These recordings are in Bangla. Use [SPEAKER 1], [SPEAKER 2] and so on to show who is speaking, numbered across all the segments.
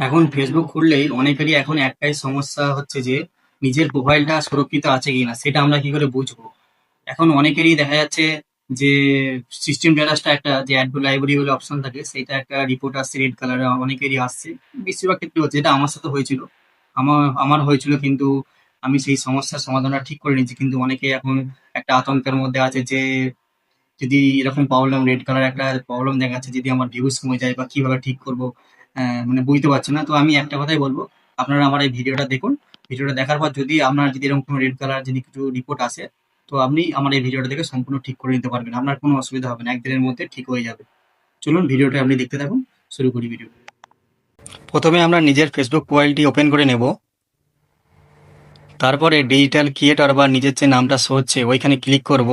[SPEAKER 1] এখন ফেসবুক খুললেই অনেকেরই এখন একটাই সমস্যা হচ্ছে যে নিজের প্রোফাইলটা সুরক্ষিত আছে কিনা সেটা আমরা কি করে বুঝবো। এখন অনেকেরই দেখা যাচ্ছে যে সিস্টেম ডেটাসটা একটা যে অ্যাড টু লাইব্রেরি বলে অপশন থাকে, সেটা একটা রিপোর্ট আসছে রেড কালারে, অনেকেরই আসছে। বেশিরভাগ ক্ষেত্রে হচ্ছে, এটা আমার সাথে হয়েছিল। আমার আমার হয়েছিল, কিন্তু আমি সেই সমস্যার সমাধানটা ঠিক করে নিয়েছি। কিন্তু অনেকে এখন একটা আতঙ্কের মধ্যে আছে যে যদি এরকম প্রবলেম, রেড কালার একটা প্রবলেম দেখাচ্ছে, যদি আমার ভিউজ কমে যায় বা কিভাবে ঠিক করব, মানে বুঝতে পারছি না। তো আমি একটা কথাই বলবো, আপনারা আমার এই ভিডিওটা দেখুন। ভিডিওটা দেখার পর যদি আপনার যদি এরকম কোনো রেড কালার যদি কিছু রিপোর্ট আসে, তো আপনি আমার এই ভিডিওটা দেখে সম্পূর্ণ ঠিক করে নিতে পারবেন। আপনার কোনো অসুবিধা হবে না, একদিনের মধ্যে ঠিক হয়ে যাবে। চলুন ভিডিওটা আপনি দেখতে থাকুন। শুরু করি ভিডিও। প্রথমে আমরা নিজের ফেসবুক প্রোফাইলটি ওপেন করে নেব। তারপরে ডিজিটাল ক্রিয়েটর বা নিজের যে নামটা শো হচ্ছে ওইখানে ক্লিক করব।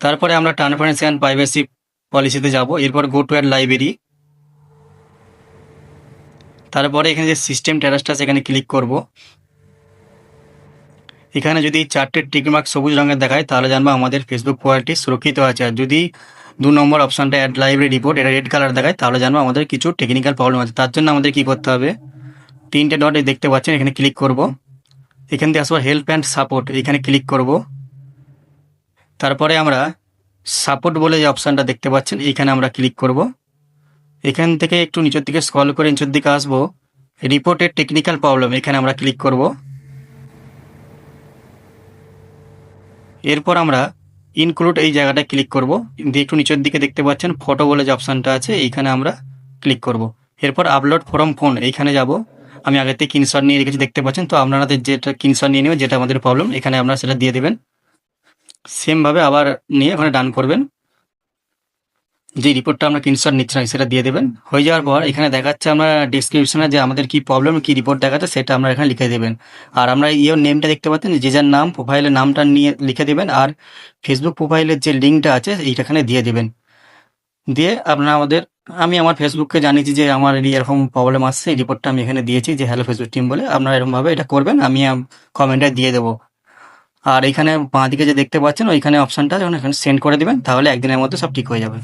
[SPEAKER 1] তারপরে আমরা ট্রান্সপারেন্সি অ্যান্ড প্রাইভেসি পলিসিতে যাব। এরপর গো টু অ্যাড লাইব্রেরি। তারপরে এখানে যে সিস্টেম ট্যারাসটা সেখানে ক্লিক করব। এখানে যদি 4টে টিক মার্ক সবুজ রঙের দেখায় তাহলে জানবো আমাদের ফেসবুক প্রোফাইলটি সুরক্ষিত আছে। আর যদি 2 নম্বর অপশনটা অ্যাড লাইব্রেরি রিপোর্ট এটা রেড কালার দেখায় তাহলে জানবো আমাদের কিছু টেকনিক্যাল প্রবলেম আছে। তার জন্য আমাদের কি করতে হবে, 3টে ডট দেখতে পাচ্ছেন, এখানে ক্লিক করব। এখান থেকে আসবো হেল্প অ্যান্ড সাপোর্ট, এখানে ক্লিক করব। তারপরে আমরা সাপোর্ট বলে যে অপশানটা দেখতে পাচ্ছেন এইখানে আমরা ক্লিক করব। এখান থেকে একটু নিচের দিকে স্ক্রল করে নিচের দিকে আসবো, রিপোর্টের টেকনিক্যাল প্রবলেম, এখানে আমরা ক্লিক করব। এরপর আমরা ইনক্লুড এই জায়গাটায় ক্লিক করব। দিয়ে একটু নিচের দিকে দেখতে পাচ্ছেন ফটো বলে যে অপশানটা আছে এইখানে আমরা ক্লিক করব। এরপর আপলোড ফ্রম ফোন এইখানে যাব। আমি আগে থেকে স্ক্রিনশট নিয়ে রেখেছি দেখতে পাচ্ছেন, তো আপনাদের যেটা স্ক্রিনশট নিয়ে নেবেন, যেটা আমাদের প্রবলেম এখানে আপনারা সেটা দিয়ে দেবেন। সেমভাবে আবার নিয়ে ওখানে ডান করবেন। যে রিপোর্টটা আমরা স্ক্রিনশট নিচ্ছিলাম সেটা দিয়ে দেবেন। হয়ে যাওয়ার পর এখানে দেখাচ্ছে আমরা ডিসক্রিপশনে যে আমাদের কি প্রবলেম, কি রিপোর্ট দেখাচ্ছে সেটা আমরা এখানে লিখে দেবেন। আর আমরা ইওর নেমটা দেখতে পাচ্ছেন, যে যার নাম প্রোফাইলের নামটা নিয়ে লিখে দেবেন। আর ফেসবুক প্রোফাইলের যে লিঙ্কটা আছে এইটাখানে দিয়ে দেবেন। দিয়ে আপনারা আমি আমার ফেসবুককে জানিয়েছি যে আমার এরকম প্রবলেম আসছে, এই রিপোর্টটা আমি এখানে দিয়েছি যে হ্যালো ফেসবুক টিম বলে। আপনারা এরকমভাবে এটা করবেন, আমি কমেন্টে দিয়ে দেবো। আর এখানে বাঁ দিকে যে দেখতে পাচ্ছেন ওইখানে অপশানটা যখন এখানে সেন্ড করে দেবেন তাহলে একদিনের মধ্যে সব ঠিক হয়ে যাবে।